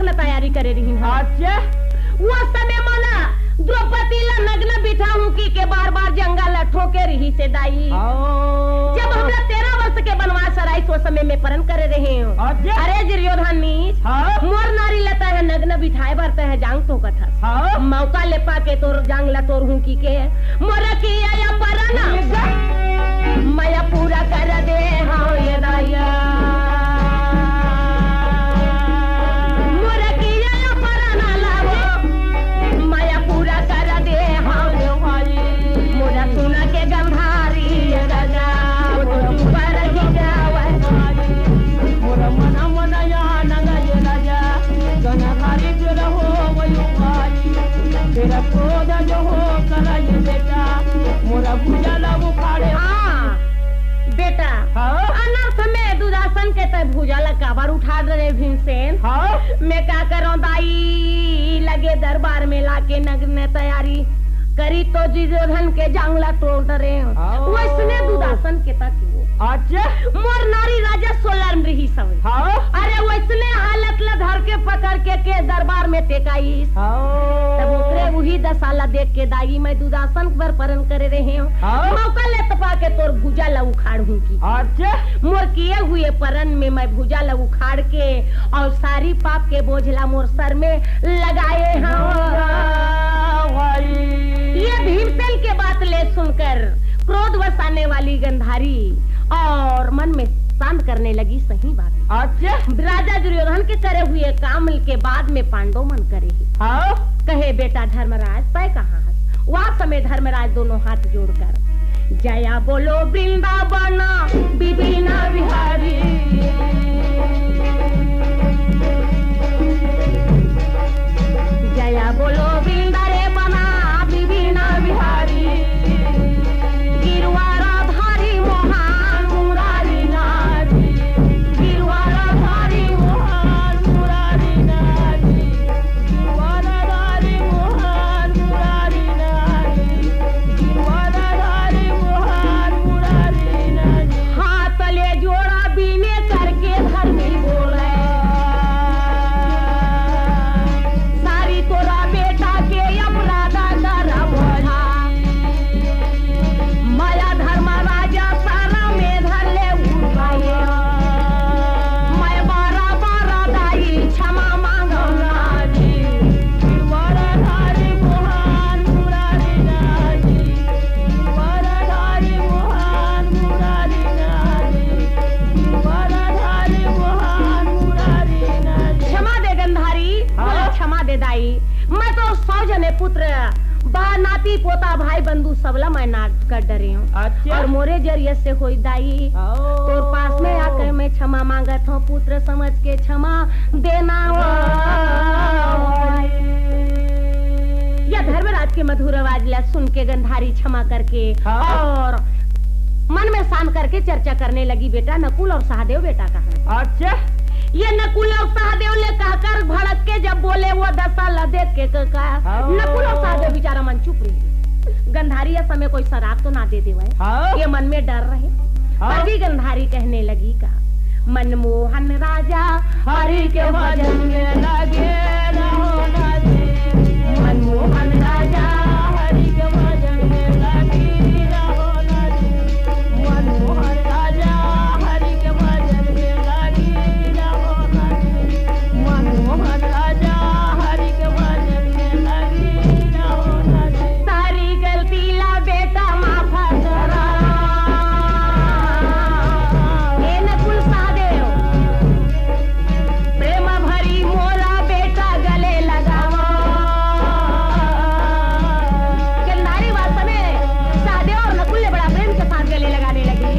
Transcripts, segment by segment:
नग्न तैयारी करे रही। अच्छा वो समय माना द्रौपदी ला नग्न बिठाऊं की बार बार जंगल ठोके रही से दाई। जब हम 13 वर्ष के बनवास आई तो समय में परन करे रहे हो। अरे दुर्योधन नीच मोर नारी लेता है नग्न बिठाए बरता है जांग तो कथा मौका ले पाके तोर जांग ला तोर हूं की के मोर की या परना माया पूरा कर दे हाँ ये दाया मोर की या परना लावो माया पूरा कर दे हाँ मोरा सुना के गंधारी राजा पर ही जावे मोरा मना मना या नगा ये राजा गंधारी तेरा हो वयो भाई तेरा क्रोध जो हो करा ये बेटा मोरा भुजा लावो खाड़े। हाँ बेटा अनर्थ में दुरासन के तय भुजाला काबर उठा रहे भीमसेन। मैं क्या करूं दाई लगे दरबार में लाके नग्न तैयारी करी तो दुर्योधन के जांगला तोड़ रहे हो वैसने दुरासन के तक अच्छा मोर नारी राजा सोलर रही सब। अरे वैसने हालत ला धर के पकड़ के दरबार में टेकाई तब उतरे वही दशाला देख के दाई मैं दुरासन पर परन करे रहे हो मौका ले तपा के तोर भुजा ला उखाड़ हूं की। अच्छा मोर किए हुए परन में मैं भुजा ला उखाड़ के और सारी पाप के बोझला मोर सर में लगाए ये भीमसेन के बात ले सुनकर क्रोधवश आने वाली गंधारी और मन में शांत करने लगी सही बात। अच्छा राजा दुर्योधन के करे हुए काम के बाद में पांडव मन करे कहे बेटा धर्मराज तय कहाँ है। वह समय धर्मराज दोनों हाथ जोड़कर जया बोलो वृंदावन विभिन्न बिहारी जया बोलो वृंदारे बना विभिन्न बिहारी गिरवारा धारी मोहन मुरारी नारी गिरवारा धारी मोहन मुरारी नारी गिरवारा धारी मोहन मुरारी नारी गिरवारा धारी मोहन मुरारी नारी। हाथ ले जोड़ा बीने करके धर्मी बोले सारी तोरा बेटा के अपराधा करा बोझा माया धर्म राजा सारा में धर ले उठाए मैं बारा बारा दाई क्षमा मांगो नाजी गिरवारा धारी मोहन मुरारी नाजी गिरवारा धारी मोहन मुरारी नाजी गिरवारा धारी मोहन मुरारी नाजी। क्षमा दे गंधारी क्षमा दे दाई मैं तो 100 जने पुत्र बा नाती पोता भाई बंधु सबला मैं नाट कर डरे हूँ। अच्छा। और मोरे जरिए से होई दाई तोर पास में आकर मैं क्षमा मांगत हूँ पुत्र समझ के क्षमा देना। या धर्मराज के मधुर आवाज ला सुन के गंधारी क्षमा करके और मन में शांत करके चर्चा करने लगी बेटा नकुल और सहदेव बेटा कहाँ। अच्छा ये नकुल और सहदेव ले कहकर भड़क के जब बोले वो दशा देख के कहा नकुल और सहदेव बेचारा मन चुप रही। गंधारी इस समय कोई शराब तो ना दे दे ये मन में डर रहे तभी गंधारी कहने लगी का मनमोहन राजा हरि के भजन में लगे रहो मनमोहन राजा हरि के भजन में लगे रहो मनमोहन राजा हरि के भजन में लगे रहो मनमोहन राजा हरि के भजन में लगे रहो सारी गलती ला बेटा माफ करा हे नकुल सहदेव प्रेम भरी मोरा बेटा गले लगावा गंधारी वास्तव में सहदेव और नकुल ने बड़ा प्रेम के साथ गले लगाने लगी।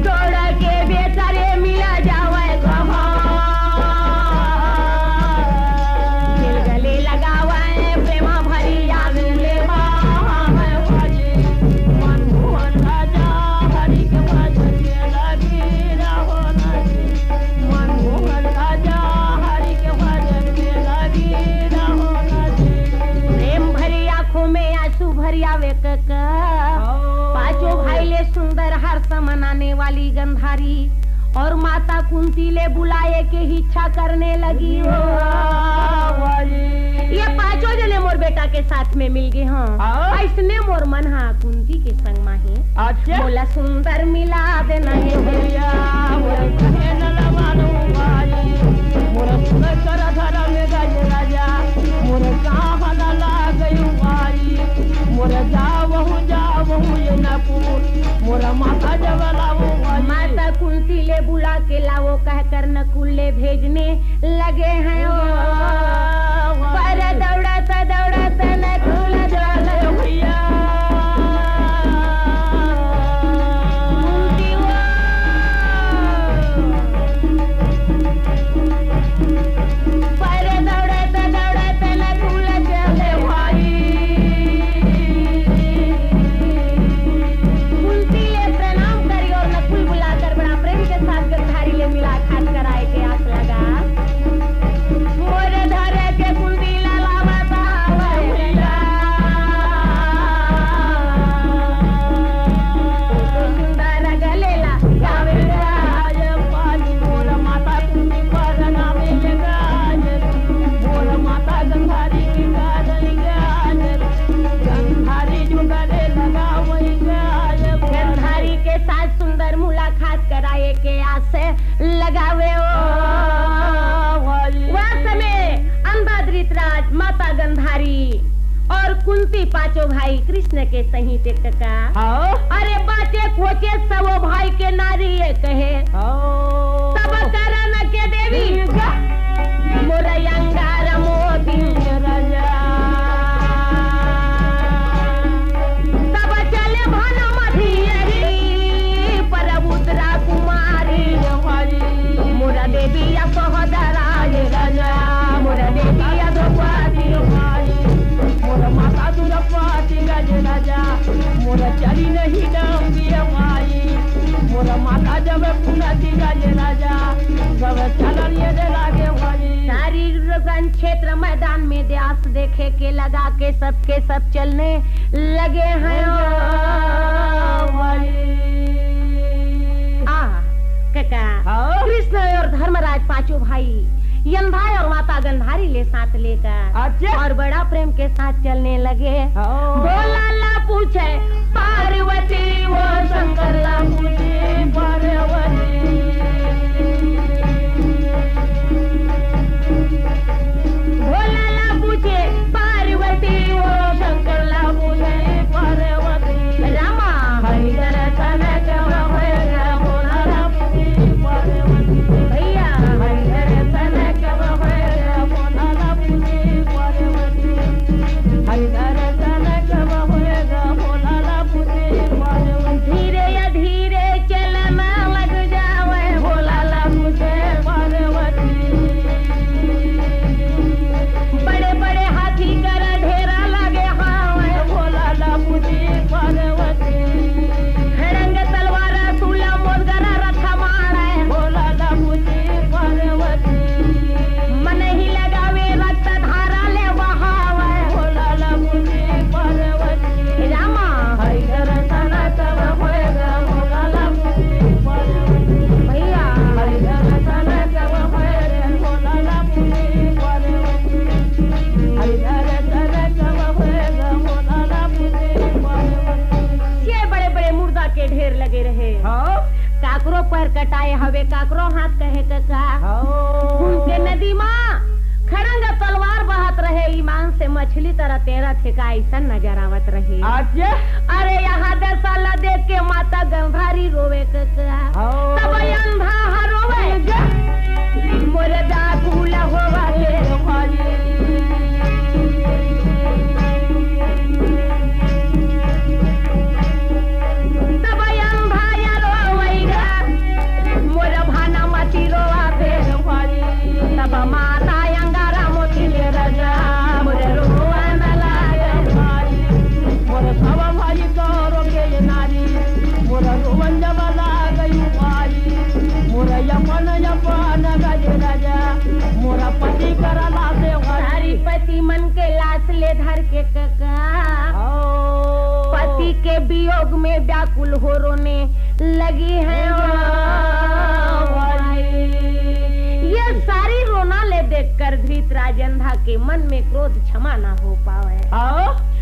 दौड़ के बेटा रे मिला जावे कहा गले लगावे प्रेम भरी याद ले मनमोहन राजा हरि के भजन में लगे रहो मनमोहन राजा हरि के भजन में लगे रहो प्रेम भरी आंखों में आंसू भरी आवे पांचों भाई ले सुंदर हर्ष मनाने वाली गंधारी और माता कुंती ले बुलाए के इच्छा करने लगी हो। ये पांचों जने मोर बेटा के साथ में मिल गए। हाँ ऐसने मोर मन हा कुंती के संग माही। अच्छा बोला सुंदर मिला दे नहीं भैया मोर कहे न लवानो भाई मोर सुन कर धरा में गए राजा मोर कहां न लागयो भाई मोर जावहु ये नकुल मोर माता जबलावो माता कुंती ले बुला के लावो कहकर नकुल ले भेजने लगे हैं। पर दौड़ाता नकुल चले भैया लगावे वह समय अंधा धृतराज माता गंधारी और कुंती पांचों भाई कृष्ण के सहित कका अरे बाचे खोचे सब भाई के नारी ये कहे सब करण के देवी मोरयंगार मोती राजा सब चले भानुमती परबुद्रा कुमारी मोरा देवी सहोदराज राजा मोरा देवी द्रौपदी मोरा माता द्रौपदी राजा मोरा चली नहीं डांगी माई मोरा माता जब पुनती राजा जब चलन ये लागे भाई सारी रंग क्षेत्र मैदान में द्यास देखे के लगा के सब चलने लगे हैं। कृष्ण और धर्मराज पांचों भाई यंधाय और माता गंधारी ले साथ लेकर और बड़ा प्रेम के साथ चलने लगे। भोला ला पूछे पार्वती वो शंकर ला पूछे पार्वती भोला ला पूछे पार्वती वो शंकर ला पूछे पार्वती रामा हरि दर्शन कब होएगा भोला ला पूछे पार्वती भैया हरि दर्शन कब होएगा भोला ला पूछे पार्वती हरि दर्शन कब होएगा भोला ला पूछे पार्वती धीरे या धीरे चलना लग जावे भोला ला पूछे पार्वती बड़े बड़े हाथी कर ढेरा लगे हाँ भोला ला पूछे पार्वती खड़ंग तलवार सूला मोदगरा रखा मारे भोला ला पूछे पार्वती मन ही लगावे रक्त धारा ले बहावे भोला ला पूछे पार्वती रामा हरि दर्शन कब होएगा भोला ला पूछे पार्वती भैया हरि दर्शन कब होएगा भोला ला पूछे पार्वती हरि दर्शन कब होएगा भोला ला पूछे पार्वती। ये बड़े बड़े मुर्दा के ढेर लगे रहे। काकरो पर कटाए हवे काकरो हाथ कहे कका उनके नदी माँ खड़ंग तलवार बहत रहे ईमान से मछली तरह तेरा थे का ऐसा नजर आवत रहे। अरे यहाँ दरसाला देख के माता गंधारी रोवे कका तब अंधा रोवे मोरे दाखूला होवा के तब अंधा या रोवेगा मोरे भाना मती रोवा दे तब माता अंगारा मोती ले राजा मोरे रोवा न लागे मोरे सब भाई करो के नारी मोरे रोवन जब लागे भाई मोरे यपन गजे राजा मोरा पति करा लासे सारी पति मन के लाश ले धर के कका पति के वियोग में व्याकुल हो रोने लगी है। धृतराजंधा के मन में क्रोध क्षमा ना हो पावे।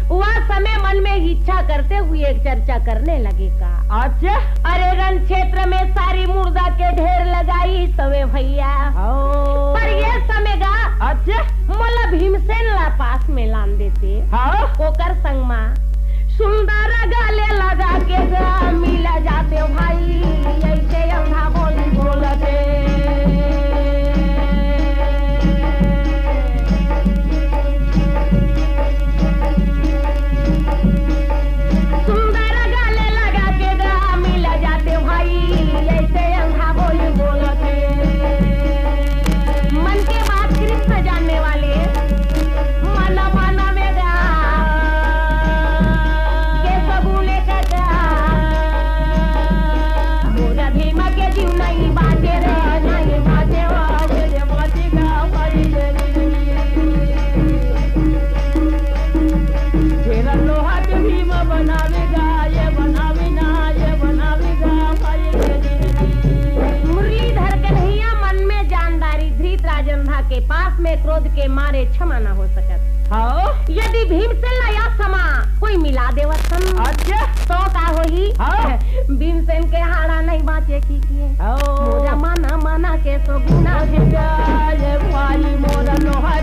वह समय मन में इच्छा करते हुए एक चर्चा करने लगेगा। अच्छा, अरे रण क्षेत्र में सारी मुर्दा के ढेर लगाई सवे भैया, पर ये समेगा अच्छा मोला भीमसेन ला पास में लान देते। ओकर संग मा सुंदर गले लगा के गा मिला जाते भाई, ऐसे अंधा बोली बोलते। के पास में क्रोध के मारे क्षमा न हो सकत। यदि भीमसेन या समा कोई मिला देवतन तो का होही? भीमसेन के हाड़ा नहीं बाँचे की किए मोरा माना माना के तो गुना मोरा लोहा